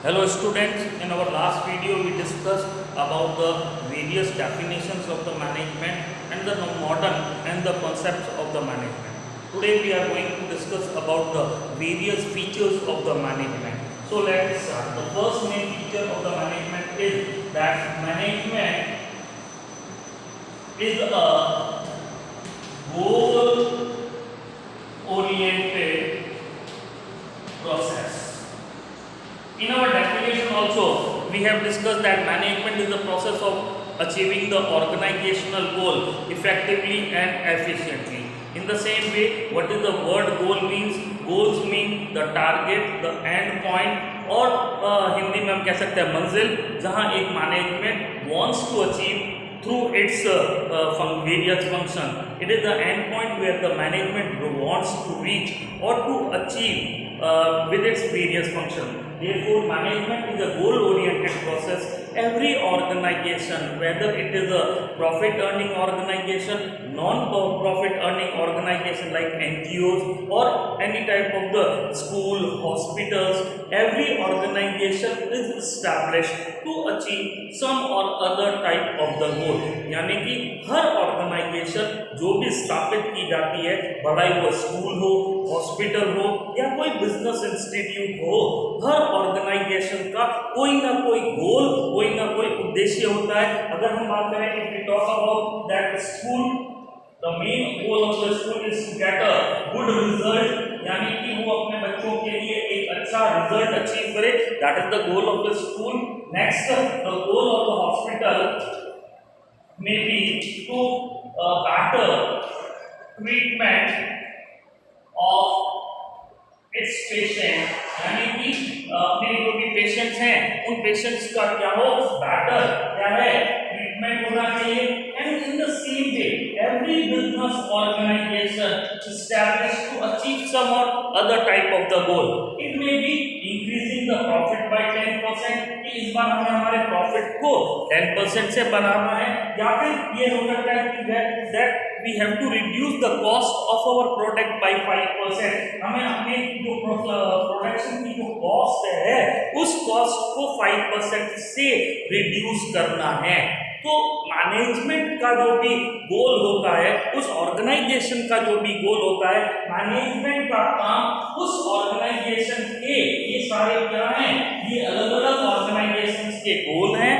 Hello students, in our last video we discussed about the various definitions of the management and the modern and the concepts of the management. Today we are going to discuss about the various features of the management. So let's start. The first main feature of the management is that management is a goal oriented process. In our definition also, we have discussed that management is the process of achieving the organizational goal effectively and efficiently. In the same way, what is the word goal means? Goals mean the target, the end point और हिंदी में हम कह सकते हैं मंजिल जहां एक management wants to achieve through its various function. It is the end point where the management wants to reach or to achieve with its various function. Therefore, management is a goal-oriented process. Every organization, whether it is a profit-earning organization, non-profit-earning organization like NGOs or any type of the school, hospitals, every organization is established to achieve some or other type of the goal. यानी कि हर organisation जो भी स्थापित की जाती है, भले वो स्कूल हो, हॉस्पिटल हो या कोई बिजनेस इंस्टीट्यूट हो, हर ऑर्गेनाइजेशन का कोई ना कोई गोल, कोई ना कोई उद्देश्य होता है. अगर हम बात करें कि we talk about that school, the main goal of the school is to get a good result, यानी कि वो अपने बच्चों के लिए एक अच्छा रिजल्ट अचीव करे. That is the goal of the school. Next, the goal of the hospital may be to better treatment of its patient, यानी कि अपने जो भी पेशेंट्स हैं उन पेशेंट्स का क्या हो बेटर क्या है ट्रीटमेंट होना चाहिए. And in the same way every business organization established to achieve some or other type of the goal. It may be increasing the profit by 10%, कि इस बार हमें हमारे प्रॉफिट को 10% से बढ़ाना है, या फिर ये हो सकता है कि that we have to reduce the cost of our product by 5%. हमें अपने जो प्रोडक्शन की जो कॉस्ट है उस कॉस्ट को 5% से रिड्यूस करना है. तो मैनेजमेंट का जो भी गोल होता है, उस ऑर्गेनाइजेशन का जो भी गोल होता है, मैनेजमेंट का काम उस ऑर्गेनाइजेशन के ये सारे क्या हैं, ये अलग अलग ऑर्गेनाइजेशन के गोल हैं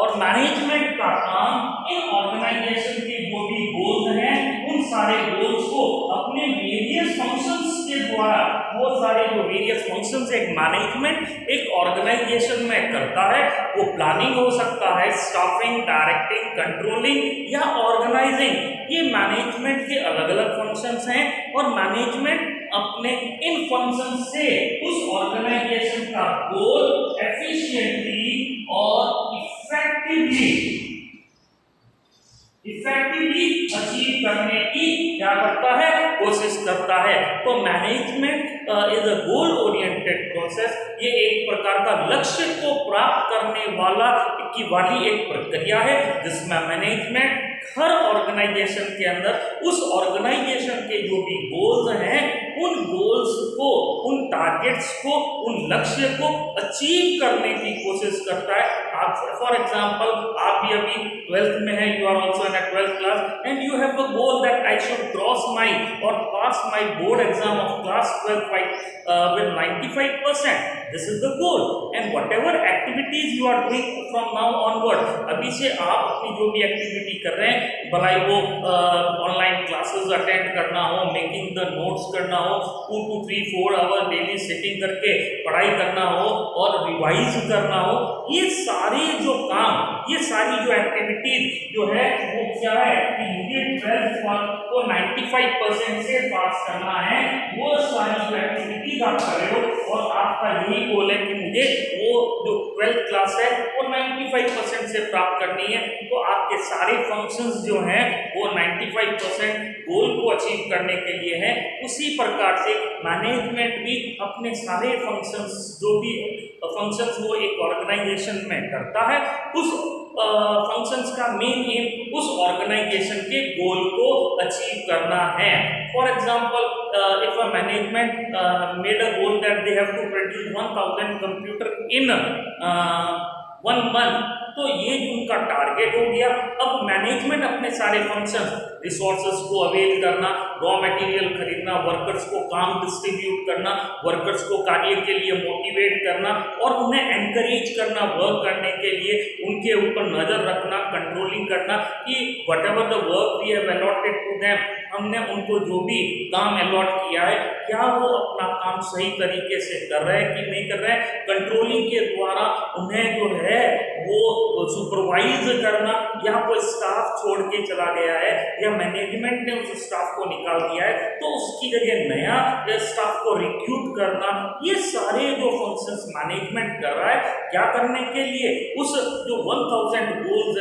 और मैनेजमेंट का काम इन ऑर्गेनाइजेशन के जो भी गोल्स हैं उन सारे गोल्स को अपने वेरियस फंक्शंस के द्वारा, वो सारे जो वेरियस फंक्शंस एक मैनेजमेंट एक ऑर्गेनाइजेशन में करता है, वो प्लानिंग हो सकता है, स्टाफिंग, डायरेक्टिंग, कंट्रोलिंग या ऑर्गेनाइजिंग, ये मैनेजमेंट के अलग अलग फंक्शंस हैं. और मैनेजमेंट अपने इन फंक्शन से उस ऑर्गेनाइजेशन का गोल एफिशिएंटली और इफेक्टिवली अचीव करने की क्या करता है, कोशिश करता है. तो management is a goal oriented process. ये एक प्रकार का लक्ष्य को प्राप्त करने वाली एक प्रक्रिया है जिसमें मैनेजमेंट हर ऑर्गेनाइजेशन के अंदर उस ऑर्गेनाइजेशन के जो भी गोल्स हैं उन गोल्स को, उन टारगेट्स को, उन लक्ष्य को अचीव करने की कोशिश करता है. आप फॉर एग्जांपल आप भी अभी 12th में है, you are also in 12th class and you have a goal that I should cross my और pass my board exam of class 12 with 95%. This is the goal and whatever activities you are doing from now onward, अभी से आप अपनी जो भी activity कर रहे हैं, भलाई वो ऑनलाइन क्लासेस अटेंड करना हो, मेकिंग द नोट्स करना हो, 2 to 3 4 आवर डेली सिटिंग करके पढ़ाई करना हो और रिवाइज करना हो, ये सारे जो काम, ये सारी जो एक्टिविटीज जो है वो क्या है कि मुझे 12th को 95% से पास करना है. वो सारी जो एक्टिविटीज आप कर रहे हो और आपका यही गोल है कि मुझे वो जो 12th क्लास है वो 95% से प्राप्त करनी है. तो आपके सारे फंक्शंस जो हैं वो 95% गोल को अचीव करने के लिए है. उसी प्रकार से मैनेजमेंट भी अपने सारे फंक्शंस जो भी फंक्शंस वो एक ऑर्गेनाइजेशन में करता है, उस फंक्शंस का मेन एम उस ऑर्गेनाइजेशन के गोल को अचीव करना है. For example if a management made a goal that they have to produce 1000 computer in 1 month, तो ये उनका टारगेट हो गया। अब मैनेजमेंट अपने सारे फंक्शन, रिसोर्सेज को अवेल करना, रॉ मटेरियल खरीदना, वर्कर्स को काम डिस्ट्रीब्यूट करना, वर्कर्स को कार्य के लिए मोटिवेट करना और उन्हें एनकरेज करना वर्क करने के लिए, उनके ऊपर नजर रखना, कंट्रोलिंग करना कि whatever the work we have allotted to them, हमने उनको जो भी काम अलॉट किया है क्या वो अपना काम सही तरीके से कर रहे हैं कि नहीं कर रहे हैं। कंट्रोलिंग के द्वारा उन्हें जो है वो सुपरवाइज करना, या कोई स्टाफ छोड़ के चला गया है या मैनेजमेंट ने उस स्टाफ को निकाल दिया है तो उसकी जगह नया स्टाफ को रिक्रूट करना, ये सारे जो फंक्शंस मैनेजमेंट कर रहा है क्या करने के लिए, उस जो 1000 गोल्स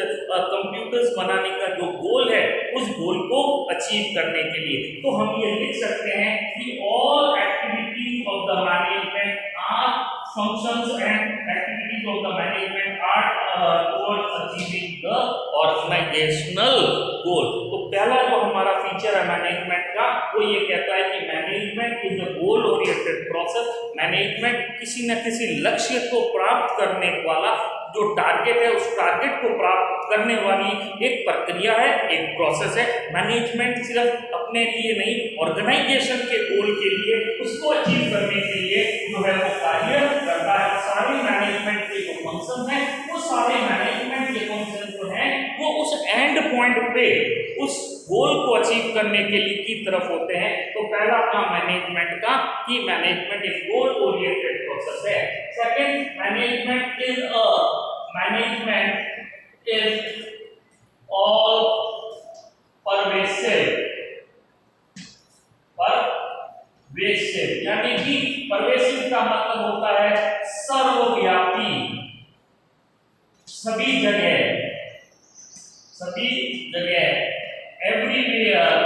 कंप्यूटर्स बनाने का जो गोल है उस गोल को अचीव करने के लिए। तो हम ये लिख सकते हैं कि all activities of the management are functions and activities of the management are towards achieving the organizational goal। तो पहला जो हमारा फीचर है मैनेजमेंट का वो ये कहता है कि management is a goal oriented process. Management किसी न किसी लक्ष्य को प्राप्त करने वाला जो टारगेट है उस टारगेट को प्राप्त करने वाली एक प्रक्रिया है, एक प्रोसेस है। मैनेजमेंट सिर्फ अपने लिए नहीं, ऑर्गेनाइजेशन के गोल के लिए, उसको अचीव करने के लिए जो है वो कार्य करता है। सारे मैनेजमेंट के जो फंक्शन हैं वो सारे मैनेजमेंट के फंक्शन जो हैं वो उस एंड पॉइंट पे उस गोल को अचीव करने के लिए की तरफ होते हैं। तो पहला काम मैनेजमेंट का कि मैनेजमेंट एक गोल ओरिएंटेड प्रोसेस है। Second, management is all pervasive, यानी कि परवेसिव का मतलब होता है सर्वव्यापी, सभी जगह, एवरीवेयर,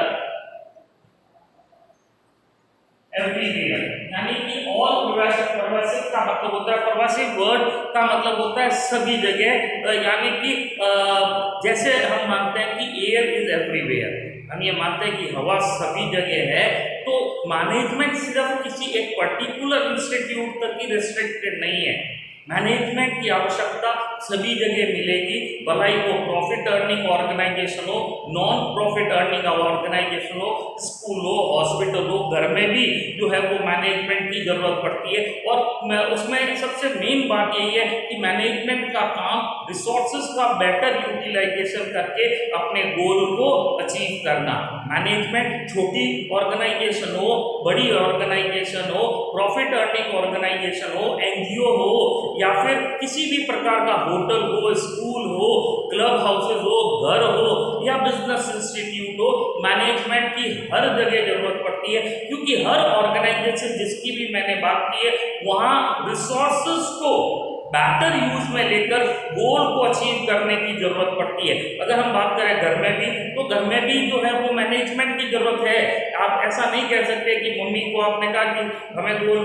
यानी कि ऑल परवेसिव का मतलब होता है, परवेसिव वर्ड का मतलब होता है सभी जगह, यानी कि जैसे हम मानते हैं कि एयर इज एवरीवेयर, हम ये मानते हैं कि हवा सभी जगह है, तो मैनेजमेंट सिर्फ किसी एक पर्टिकुलर इंस्टीट्यूट तक ही रिस्ट्रिक्टेड नहीं है। मैनेजमेंट की आवश्यकता सभी जगह मिलेगी, भलाई वो प्रॉफिट अर्निंग ऑर्गेनाइजेशन हो, नॉन प्रॉफिट अर्निंग ऑर्गेनाइजेशन हो, स्कूल हो, हॉस्पिटल हो, घर में भी जो है वो मैनेजमेंट की जरूरत पड़ती है। और उसमें सबसे मेन बात यही है कि मैनेजमेंट का काम रिसोर्सेज का बेटर यूटिलाइजेशन करके अपने गोल को अचीव करना। मैनेजमेंट छोटी ऑर्गेनाइजेशन हो, बड़ी ऑर्गेनाइजेशन हो, प्रॉफिट अर्निंग ऑर्गेनाइजेशन हो, एनजीओ हो, या फिर किसी भी प्रकार का होटल हो, स्कूल हो, क्लब हाउसेस हो, घर हो या बिजनेस इंस्टीट्यूट हो, मैनेजमेंट की हर जगह जरूरत पड़ती है, क्योंकि हर ऑर्गेनाइजेशन जिसकी भी मैंने बात की है वहां रिसोर्सेज को बेटर यूज में लेकर गोल को अचीव करने की जरूरत पड़ती है। अगर हम बात करें घर में भी, तो घर में भी जो है वो मैनेजमेंट की जरूरत है। आप ऐसा नहीं कह सकते कि मम्मी को आपने कहा कि हमें 2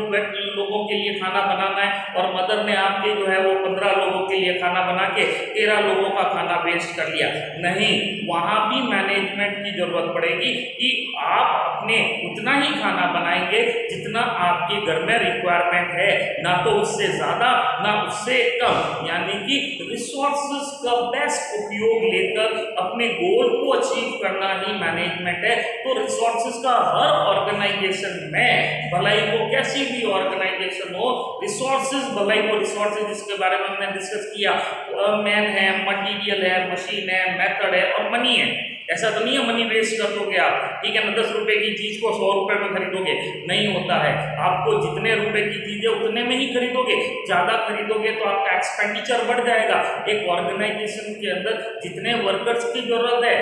लोगों के लिए खाना बनाना है और मदर ने आपके जो है वो 15 लोगों के लिए खाना बना के 13 लोगों का खाना वेस्ट कर लिया। नहीं, वहां भी मैनेजमेंट की जरूरत पड़ेगी कि आप अपने उतना ही खाना बनाएंगे जितना आपके घर में रिक्वायरमेंट है, ना तो उससे ज्यादा ना उससे कम, यानी कि रिसोर्सेज का बेस्ट उपयोग लेकर अपने गोल को अचीव करना ही मैनेजमेंट है। तो रिसोर्सेज का हर ऑर्गेनाइजेशन में, भलाई वो कैसी भी ऑर्गेनाइजेशन हो, रिसोर्सेज, भलाई वो रिसोर्सेज जिसके बारे में हमने डिस्कस किया, मैन है, मटीरियल है, मशीन है, मेथड है और मनी है। ऐसा तो नहीं है मनी वेस्ट कर दोगे आप, ठीक है ना, 10 रुपए की चीज को 100 रुपए में खरीदोगे, नहीं होता है। आपको जितने रुपए की चीज है उतने में ही खरीदोगे, ज्यादा खरीदोगे तो आपका एक्सपेंडिचर बढ़ जाएगा। एक ऑर्गेनाइजेशन के अंदर जितने वर्कर्स की जरूरत है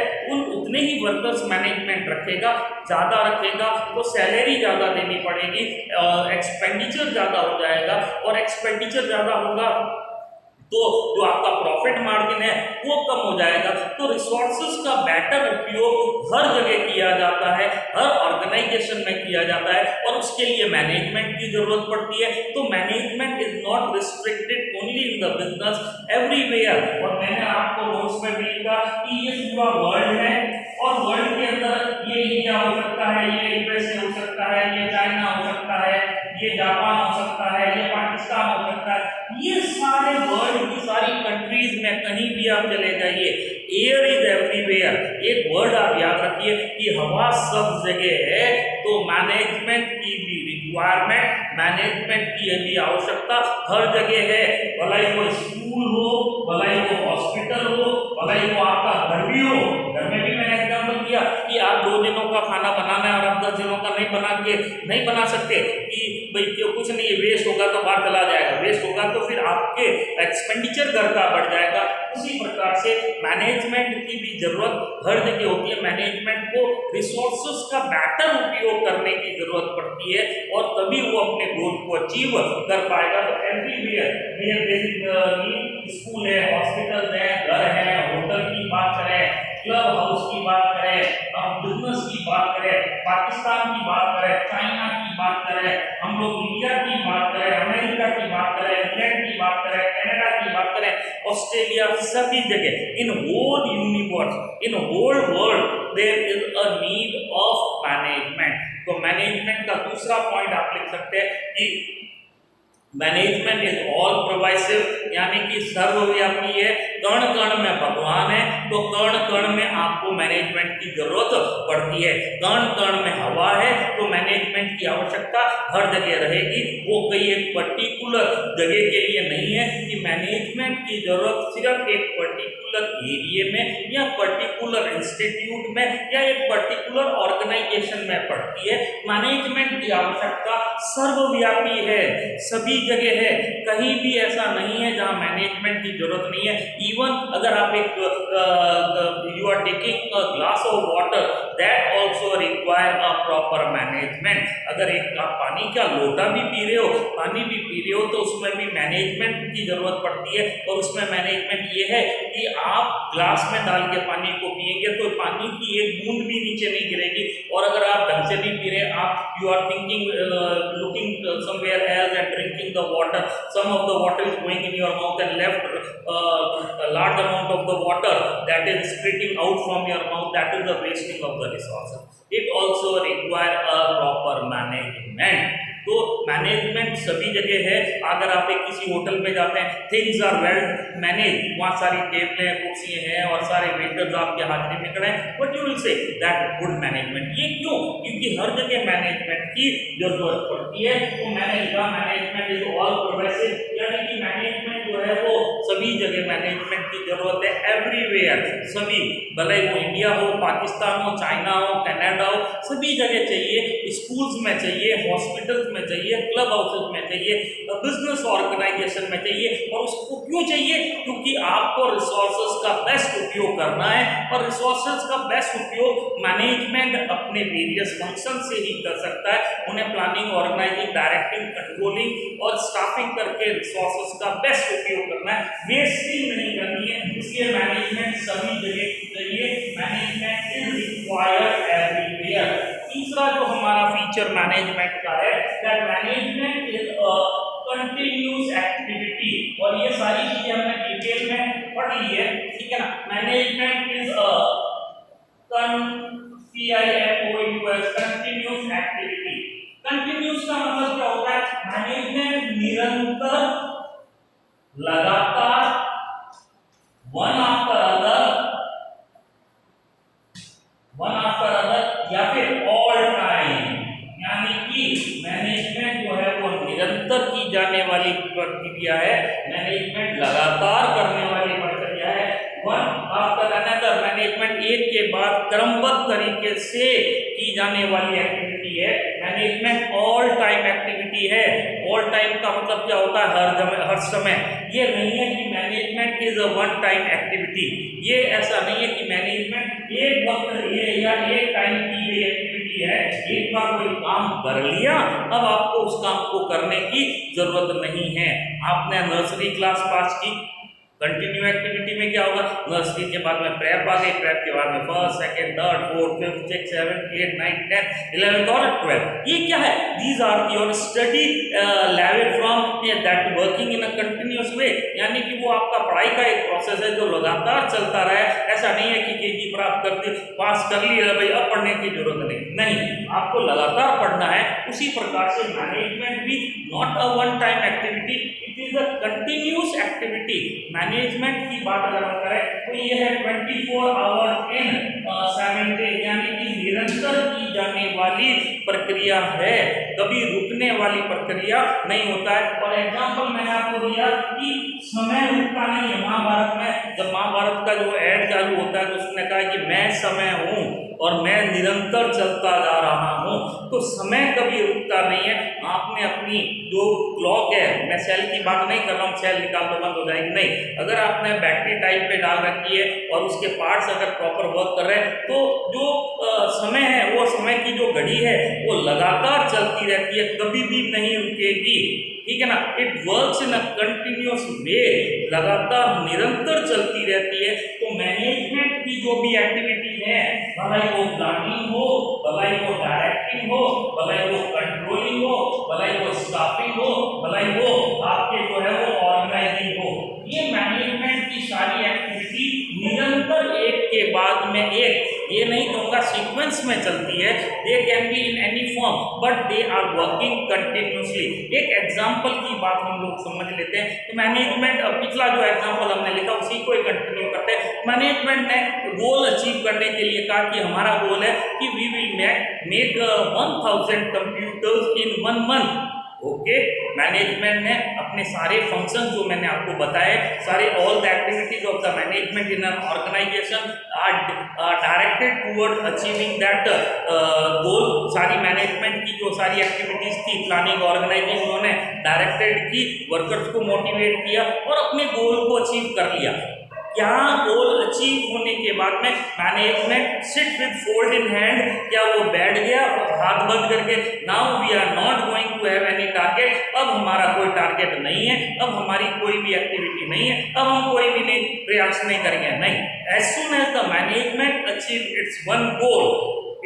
उतने ही वर्कर्स मैनेजमेंट रखेगा, ज्यादा रखेगा तो सैलरी ज्यादा देनी पड़ेगी, एक्सपेंडिचर ज्यादा हो जाएगा, और एक्सपेंडिचर ज्यादा होगा तो जो आपका प्रॉफिट मार्जिन है वो कम हो जाएगा। तो रिसोर्सेज का बेटर उपयोग हर जगह किया जाता है, हर ऑर्गेनाइजेशन में किया जाता है, और उसके लिए मैनेजमेंट की जरूरत पड़ती है। तो management is not restricted only in the business, everywhere. और मैंने आपको नोट्स में भी लिखा कि ये पूरा वर्ल्ड है और वर्ल्ड के अंदर ये इंडिया हो सकता है, ये यूएसए हो सकता है, ये चाइना हो सकता है, ये जापान हो सकता है, ये पाकिस्तान हो सकता है। ये सारे वर्ल्ड की सारी कंट्रीज में कहीं भी आप चले जाइए, एयर इज एवरीवेयर। एक वर्ड आप याद रखिए कि हवा सब जगह है, तो मैनेजमेंट की भी रिक्वायरमेंट, मैनेजमेंट की भी आवश्यकता हर जगह है। भला ही वो स्कूल हो, भला ही वो हॉस्पिटल हो, भला ही वो आपका घर भी हो। घर में भी मैंने एग्जाम्पल दिया कि आप 2 दिनों का खाना बनाना है और आप 10 दिनों का नहीं बना सकते कि भाई क्यों, कुछ नहीं है, वेस्ट होगा तो बाहर चला जाएगा, वेस्ट होगा तो फिर आपके एक्सपेंडिचर घर का बढ़ जाएगा। उसी प्रकार से मैनेजमेंट की भी जरूरत हर जगह होती है। मैनेजमेंट को रिसोर्सेज का बेटर उपयोग करने की जरूरत पड़ती है और तभी वो अपने गोल को अचीव कर पाएगा। तो एवरीवेयर स्कूल है, हॉस्पिटल है, घर है, होटल की बात करें, क्लब हाउस की बात करें, बिजनेस की बात करें, पाकिस्तान की बात करें, चाइना की बात करें, हम लोग इंडिया की बात करें, अमेरिका की बात करें, इंग्लैंड की बात करें, कनाडा की बात करें, ऑस्ट्रेलिया, सभी जगह in whole universe, in whole world there is a need of management. तो मैनेजमेंट का दूसरा पॉइंट आप लिख सकते हैं कि मैनेजमेंट इज ऑल परवाइसिव, यानी कि सर्वव्यापी है। कण कण में भगवान है, तो कण कण में आपको मैनेजमेंट की जरूरत पड़ती है। कण कण में हवा है, तो मैनेजमेंट की आवश्यकता हर जगह रहेगी। वो कोई एक पर्टिकुलर जगह के लिए नहीं है कि मैनेजमेंट की जरूरत सिर्फ एक पर्टिकुलर एरिया में या पर्टिकुलर इंस्टीट्यूट में या एक पर्टिकुलर ऑर्गेनाइजेशन में पड़ती है। मैनेजमेंट की आवश्यकता सर्वव्यापी है, सभी जगह है। कहीं भी ऐसा नहीं है जहां मैनेजमेंट की जरूरत नहीं है। इवन अगर आप एक you are taking a glass of water, that also require a proper management. अगर एक आप पानी का लोटा भी पी रहे हो, पानी भी पी रहे हो, तो उसमें भी मैनेजमेंट की जरूरत पड़ती है। और उसमें मैनेजमेंट ये है कि आप ग्लास में डाल के पानी को पिएंगे तो पानी की एक बूंद भी नीचे नहीं गिरेगी। और अगर आप ढंग से नहीं पी रहे, आप you are thinking looking somewhere else and drinking the water, some of the water is going in your mouth and left a large amount of the water that is spitting out from your mouth, that is the wasting of the resources. It also require a proper management. तो management सभी जगह है। अगर आप एक किसी hotel में जाते हैं, थिंग्स आर वेल मैनेज, वहाँ सारी टेबलें, कुर्सियाँ हैं और सारे वेटर्स आपके हाजिरी में खड़े हैं, what you will say that good management. ये क्यों? क्योंकि हर जगह मैनेजमेंट की जरूरत पड़ती है। तो मैनेजमेंट इज ऑल परवाइसिव, यानी कि मैनेजमेंट जो है वो सभी जगह मैनेजमेंट की जरूरत है, एवरीवेयर, सभी, भले वो इंडिया हो, पाकिस्तान हो, चाइना हो, कनाडा हो, सभी जगह चाहिए। स्कूल्स में चाहिए, हॉस्पिटल्स में चाहिए, क्लब हाउसेस में चाहिए, बिजनेस ऑर्गेनाइजेशन में चाहिए। और उसको क्यों चाहिए? क्योंकि आपको रिसोर्सेज का बेस्ट उपयोग करना है, और रिसोर्सेज का बेस्ट उपयोग मैनेजमेंट अपने वेरियस फंक्शन से ही कर सकता है। उन्हें प्लानिंग, ऑर्गेनाइजिंग, डायरेक्टिंग, कंट्रोलिंग और स्टाफिंग करके रिसोर्सेज का बेस्ट उपयोग करना है, वेस्टिंग नहीं करनी है। इसलिए मैनेजमेंट सभी जगह चाहिए। Management is required everywhere. तीसरा जो हमारा फीचर मैनेजमेंट का है, that management is a continuous activity. और ये सारी चीजें हमने डिटेल में पढ़ ली है, ठीक है ना। Management is a continuous activity. Continuous का मतलब क्या होता है? मैनेजमेंट निरंतर, लगातार, वन आफ्टर अदर या फिर ऑल टाइम, यानी कि मैनेजमेंट जो है वो निरंतर की जाने वाली प्रक्रिया है। मैनेजमेंट लगातार करने वाली प्रक्रिया है। वन आफ्टर अनदर, मैनेजमेंट एक के बाद क्रमबद्ध तरीके से की जाने वाली एक्टिविटी है। मैनेजमेंट ऑल टाइम एक्टिविटी है। ऑल टाइम का मतलब क्या होता है? हर समय। ये नहीं है कि management is a one time activity. ये ऐसा नहीं है कि मैनेजमेंट एक वक्त ये या एक टाइम की गई एक्टिविटी है, एक बार कोई काम कर लिया, अब आपको उस काम को करने की जरूरत नहीं है। आपने नर्सरी क्लास पास की, कंटिन्यू एक्टिविटी में क्या होगा, नर्सरी के बाद में प्रेप आ गई, प्रेप के बाद में first second third fourth fifth six seven eight nine 10 11 और 12। ये क्या है, these are your study level from that working in a continuous way, यानी कि वो आपका पढ़ाई का एक प्रोसेस है जो लगातार चलता रहा है। ऐसा नहीं है कि केजी प्राप्त करते पास कर लिया भाई अब पढ़ने की जरूरत नहीं, आपको लगातार पढ़ना है। उसी प्रकार से मैनेजमेंट भी not a one time activity, it is a continuous activity. Management की बात अगर हम करें तो ये है 24 आवर इन 7 डे, यानी कि निरंतर की जाने वाली प्रक्रिया है, कभी रुकने वाली प्रक्रिया नहीं होता है। और एग्जांपल मैंने आपको दिया कि समय रुकता नहीं है। महाभारत में जब महाभारत का जो एड चालू होता है तो उसने कहा कि मैं समय हूँ और मैं निरंतर चलता जा रहा हूँ, तो समय कभी रुकता नहीं है। आपने अपनी जो क्लॉक है, मैं सेल की बात नहीं कर रहा हूँ, सेल निकाल तो बंद हो जाएगी, नहीं, अगर आपने बैटरी टाइप पे डाल रखी है और उसके पार्ट्स अगर प्रॉपर वर्क कर रहे हैं तो जो समय है वो समय की जो घड़ी है वो लगातार चलती रहती है, कभी भी नहीं रुकेगी, ठीक है ना। It works in a continuous way, लगातार निरंतर चलती रहती है। तो मैनेजमेंट की जो भी एक्टिविटी है, भलाई वो प्लानिंग हो, भलाई वो डायरेक्टिंग हो, भलाई वो कंट्रोलिंग हो, भलाई वो स्टाफिंग हो, भलाई वो आपके जो है वो ऑर्गेनाइजिंग हो, ये मैनेजमेंट की सारी एक्टिविटी निरंतर एक के बाद में एक, ये नहीं कहूँगा सीक्वेंस में चलती है, they can be in any form but they are working continuously. एक एग्जांपल की बात हम लोग समझ लेते हैं कि मैनेजमेंट, अब पिछला जो एग्जांपल हमने लिखा उसी को कंटिन्यू करते हैं। मैनेजमेंट ने गोल अचीव करने के लिए कहा कि हमारा गोल है कि we will make 1000 computers in 1 month. Okay, management ने अपने सारे फंक्शन जो मैंने आपको बताए, सारे all the activities of the management in an organisation are directed toward achieving that goal. सारी मैनेजमेंट की जो सारी एक्टिविटीज थी, प्लानिंग ऑर्गेनाइजिंग, उन्होंने डायरेक्टेड की, वर्कर्स को मोटिवेट किया और अपने गोल को अचीव कर लिया। क्या गोल अचीव होने के बाद में management sit with fold in hand, क्या वो बैठ गया हाथ बंद करके, now we are not going to have any target, अब हमारा कोई टारगेट नहीं है, अब हमारी कोई भी एक्टिविटी नहीं है, अब हम कोई भी नहीं प्रयास नहीं करेंगे, नहीं। As soon as the management achieve its one goal,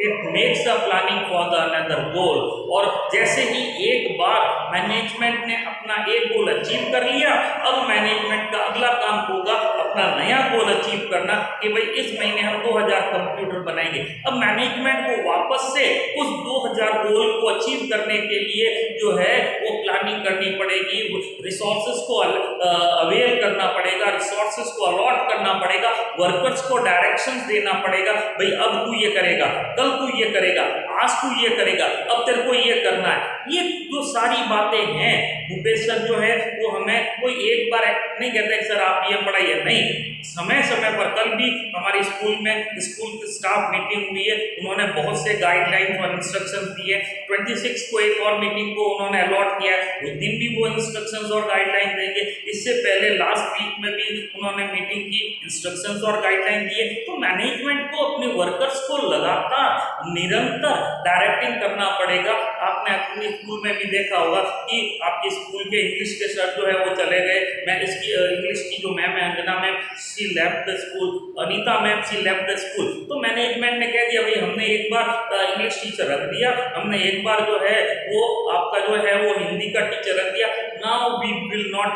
it makes a planning for the another goal. और जैसे ही एक बार मैनेजमेंट ने अपना एक गोल अचीव कर लिया, अब मैनेजमेंट का अगला काम होगा अपना नया गोल अचीव करना कि भाई इस महीने हम 2000 कंप्यूटर बनाएंगे। अब मैनेजमेंट को वापस से उस 2000 गोल को अचीव करने के लिए जो है वो प्लानिंग करनी पड़ेगी, रिसोर्सेज को अवेयर करना पड़ेगा, रिसोर्सेज को अलॉट करना पड़ेगा, वर्कर्स को डायरेक्शंस देना पड़ेगा, भाई अब तू ये करेगा, कल तू ये करेगा, आज तू ये करेगा, अब तेरे को ये करना है। ये जो सारी बातें हैं, भूपेश सर जो है वो हमें कोई एक बार नहीं कहते सर आप ये पढ़ाइए, नहीं, समय समय पर, कल भी हमारे स्कूल में स्कूल स्टाफ मीटिंग हुई है, उन्होंने बहुत से गाइडलाइंस और इंस्ट्रक्शंस दिए। 26 को एक और मीटिंग को उन्होंने अलॉट किया है, उस दिन भी वो इंस्ट्रक्शंस और गाइडलाइन देंगे। इससे पहले लास्ट वीक में भी उन्होंने मीटिंग की, इंस्ट्रक्शंस और गाइडलाइन दिए। तो मैनेजमेंट को अपने वर्कर्स को लगातार निरंतर डायरेक्टिंग करना पड़ेगा। आपने अपने स्कूल में भी देखा होगा कि आपके स्कूल के इंग्लिश के सर जो है वो चले गए, मैं इसकी इंग्लिश की जो मैम है Anjana ma'am, she left the school, Anita ma'am she left the school. तो मैनेजमेंट ने कह दिया भाई हमने एक बार इंग्लिश टीचर रख दिया, हमने एक बार जो है वो आपका जो है वो हिंदी का टीचर रख दिया, now we will not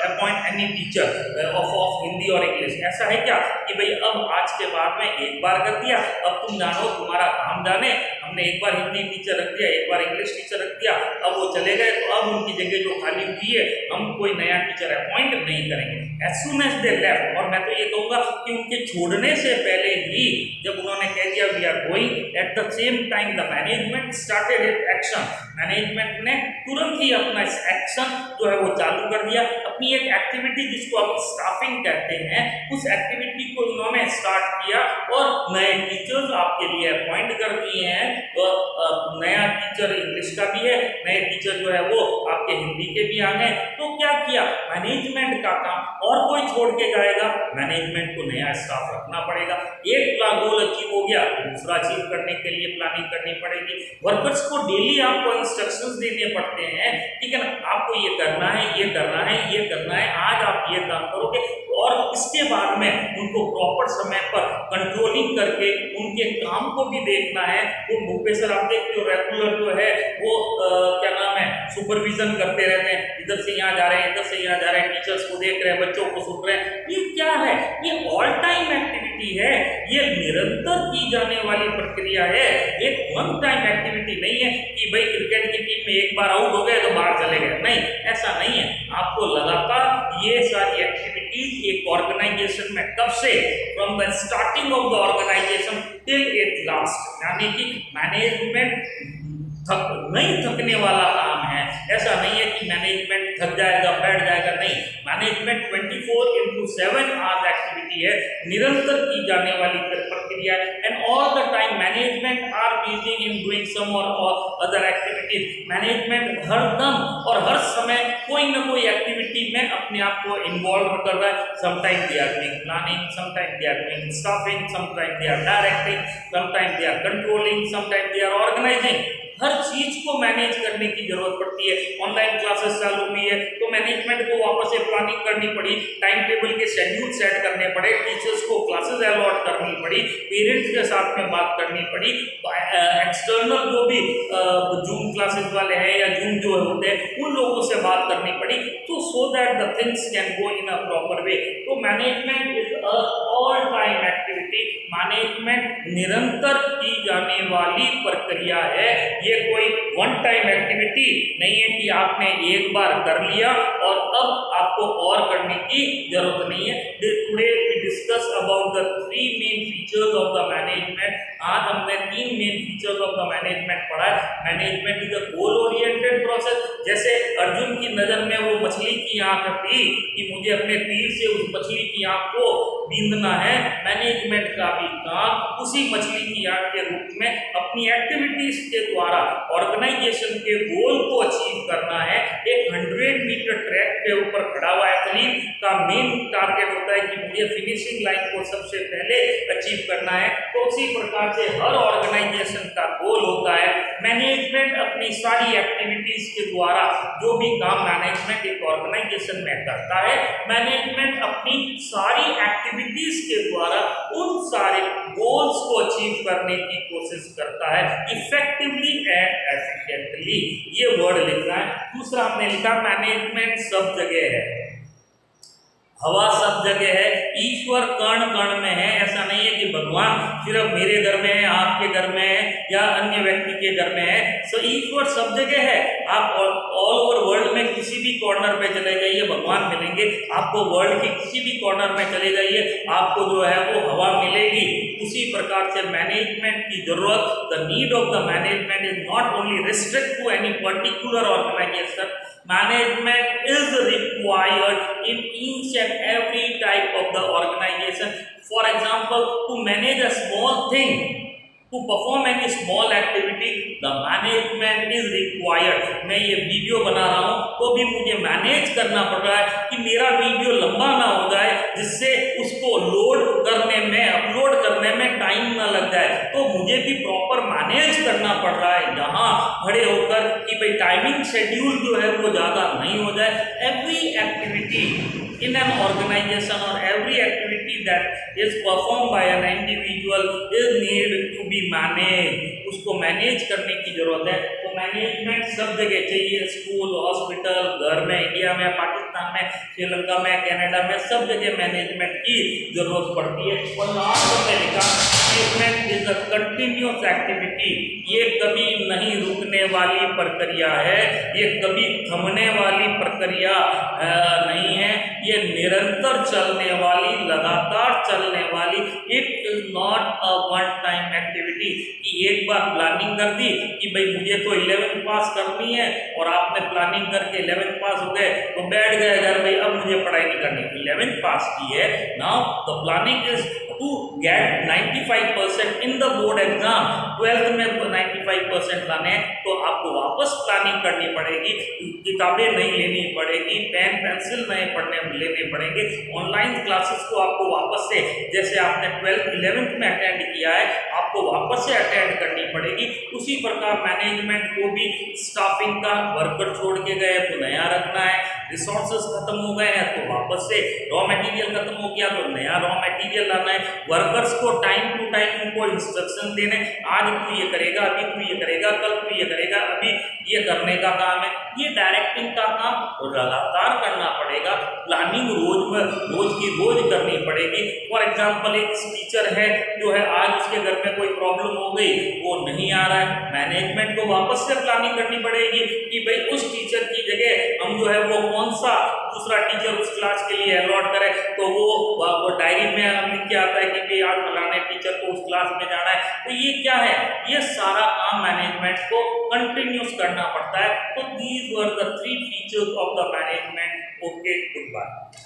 appoint any teacher of Hindi और इंग्लिश। ऐसा है क्या कि भाई अब आज के बाद में एक बार कर दिया, अब तुम जानो तुम्हारा काम जाने, हमने एक बार हिंदी टीचर रख दिया, एक बार इंग्लिश टीचर रख दिया, अब वो चले गए, तो अब उनकी जगह जो खाली हुई है हम कोई नया टीचर अपॉइंट नहीं करेंगे। As soon as they left, और मैं तो ये कहूँगा कि उनके छोड़ने से पहले ही जब उन्होंने कह दिया we are going, at the same time the management started it action, management ने तुरंत ही अपना इस एक्शन जो है वो चालू कर दिया। अपनी एक एक्टिविटी जिसको आप स्टाफिंग कहते हैं, उस एक्टिविटी को उन्होंने स्टार्ट किया और नए टीचर्स आपके लिए अपॉइंट कर दिए हैं। तो नया टीचर इंग्लिश का भी है, नए टीचर जो है वो आपके हिंदी के भी आ गए। तो क्या किया मैनेजमेंट का काम, और कोई छोड़ के जाएगा, मैनेजमेंट को नया स्टाफ रखना पड़ेगा। एक गोल अचीव हो गया, दूसरा अचीव करने के लिए प्लानिंग करनी पड़ेगी। वर्कर्स को डेली आपको इंस्ट्रक्शंस देने पड़ते पड़ते हैं, ठीक है ना, आपको ये करना है, ये करना है, ये करना है, आज आप ये काम करोगे, और इसके बाद में उनको प्रॉपर समय पर कंट्रोलिंग करके उनके काम को भी देखना है। वो प्रोफेसर आप देखते हो रेगुलर जो है वो क्या नाम है, सुपरविजन करते रहते हैं, इधर से यहाँ जा रहे हैं, इधर से यहाँ जा रहे हैं, टीचर्स को देख रहे हैं, बच्चों को सुन रहे हैं। ये क्या है? ये ऑल टाइम एक्टिविटी है, ये निरंतर की जाने वाली प्रक्रिया है, एक वन टाइम एक्टिविटी नहीं है कि भाई क्रिकेट की टीम में एक बार आउट हो गए तो बाहर चले गए, नहीं, ऐसा नहीं है। आपको लगातार ये सारी एक्टिविटीज एक ऑर्गेनाइजेशन में कब से, from the starting of the organisation till it last, यानी कि मैनेजमेंट नहीं थकने वाला काम है। ऐसा नहीं है कि मैनेजमेंट थक जाएगा, बैठ जाएगा, नहीं, मैनेजमेंट 24/7 आवर्स एक्टिविटी है, निरंतर की जाने वाली प्रक्रिया है। And all the time management are busy in doing some और अदर एक्टिविटीज। मैनेजमेंट हर दम और हर समय कोई ना कोई एक्टिविटी में अपने आप को इन्वॉल्व कर रहा है। Sometime they are doing planning, sometime they are doing staffing, sometime they are directing, sometime they are controlling, sometime they are organising. हर चीज को मैनेज करने की जरूरत पड़ती है। ऑनलाइन क्लासेस चालू हुई है तो मैनेजमेंट को वापस से प्लानिंग करनी पड़ी, टाइम टेबल के शेड्यूल सेट करने पड़े, टीचर्स को क्लासेस अलॉट करनी पड़ी, पेरेंट्स के साथ में बात करनी पड़ी, एक्सटर्नल जो भी जूम क्लासेस वाले हैं या जूम जो होते हैं उन लोगों से बात करनी पड़ी, तो so that the things can go in a proper way. तो management is a all time activity, management निरंतर की जाने वाली प्रक्रिया है। ये कोई वन टाइम एक्टिविटी नहीं है कि आपने एक बार कर लिया और अब आपको और करने की जरूरत नहीं है। Today we discuss about the 3 main features of the management. आज हमने 3 main features of the management पढ़ा है। Management is a goal oriented process. जैसे अर्जुन की नजर में वो मछली की आंख थी कि मुझे अपने तीर से उस मछली की आंख को बींदना है, मैनेजमेंट का भी काम उसी मछली की आंख के रूप में अपनी एक्टिविटीज के द्वारा ऑर्गेनाइजेशन के गोल को अचीव करना है। एक 100 मीटर ट्रैक के ऊपर खड़ा हुआ एथलीट का मेन टारगेट होता है कि मुझे फिनिशिंग लाइन को सबसे पहले अचीव करना है। तो उसी प्रकार से हर ऑर्गेनाइजेशन का गोल होता है। मैनेजमेंट अपनी सारी एक्टिविटीज के द्वारा जो भी काम मैनेजमेंट एक ऑर्गेनाइजेशन में करता है, मैनेजमेंट अपनी सारी एक्टिविटीज के द्वारा उन सारे गोल्स को अचीव करने की कोशिश करता है इफेक्टिवली एंड एफिशिएंटली। ये वर्ड लिखना है। दूसरा हमने लिखा मैनेजमेंट सब जगह है, हवा सब जगह है, ईश्वर कण कण में है। ऐसा नहीं है कि भगवान सिर्फ मेरे घर में है, आपके घर में है या अन्य व्यक्ति के घर में है। सो ईश्वर सब जगह है। आप ऑल ओवर वर्ल्ड में किसी भी कॉर्नर पे चले जाइए, भगवान मिलेंगे आपको। वर्ल्ड के किसी भी कॉर्नर में चले जाइए, आपको जो है वो हवा मिलेगी। उसी प्रकार से मैनेजमेंट की जरूरत, the need of the management is not only restrict to any particular organisation. Management is required in each and every type of the organization. For example, to manage a small thing, to perform any small activity, the management is required. मैं ये video बना रहा हूँ तो भी मुझे manage करना पड़ रहा है कि मेरा वीडियो लंबा ना हो जाए, जिससे उसको लोड करने में, अपलोड करने में टाइम ना लग जाए। तो मुझे भी प्रॉपर मैनेज करना पड़ रहा है यहाँ खड़े होकर कि भाई टाइमिंग शेड्यूल जो है वो ज़्यादा नहीं हो जाए। Every activity in an organization or every activity that is performed by an individual is need to be managed. उसको मैनेज करने की जरूरत है। तो मैनेजमेंट सब जगह चाहिए, स्कूल, हॉस्पिटल, घर में, इंडिया में, पाकिस्तान में, श्रीलंका में, कनाडा में, सब जगह मैनेजमेंट की जरूरत पड़ती है। और लास्ट में लिखा management is a continuous activity. ये कभी नहीं रुकने वाली प्रक्रिया है, ये कभी थमने वाली प्रक्रिया नहीं है, ये निरंतर चलने वाली, लगातार चलने वाली। It is not a one time activity कि एक बार प्लानिंग कर दी कि भाई मुझे तो 11th पास करनी है और आपने प्लानिंग करके 11th पास हो गए तो बैठ गए घर, भाई अब मुझे पढ़ाई नहीं करनी। 11th पास की है, now the planning is to get 95 95% in the board exam, 12th में 95% लाने हैं तो आपको वापस प्लानिंग करनी पड़ेगी, किताबें नहीं लेनी पड़ेगी, पेन पेंसिल नए पढ़ने लेने पड़ेंगे, ऑनलाइन क्लासेस को आपको वापस से, जैसे आपने 12th 11th में अटेंड किया है आपको वापस से अटेंड करनी पड़ेगी। उसी प्रकार मैनेजमेंट को भी स्टाफिंग का, वर्कर छोड़ के गए तो नया रखना है, रिसोर्सेज खत्म हो गए हैं तो वापस से, रॉ मटेरियल खत्म हो गया तो नया रॉ मटेरियल लाना है, वर्कर्स को टाइम टू टाइम उनको इंस्ट्रक्शन देने, आज तू ये करेगा, अभी तू ये करेगा, कल तू ये करेगा, अभी ये करने का काम है। ये डायरेक्टिंग का काम लगातार करना पड़ेगा, प्लानिंग रोज की रोज करनी पड़ेगी। फॉर एग्जाम्पल एक टीचर है जो है, आज उसके घर में कोई प्रॉब्लम हो गई, वो नहीं आ रहा है, मैनेजमेंट को वापस से प्लानिंग करनी पड़ेगी कि भाई उस टीचर की जगह हम जो है वो कौन सा दूसरा टीचर उस क्लास के लिए अलॉट करें। तो वो डायरी में लिख के आता है कि भाई आज फलाने टीचर को उस क्लास में जाना है। तो ये क्या है, ये सारा काम मैनेजमेंट को कंटिन्यूस करना पड़ता है। तो these were the 3 features of the management. Okay, good bye.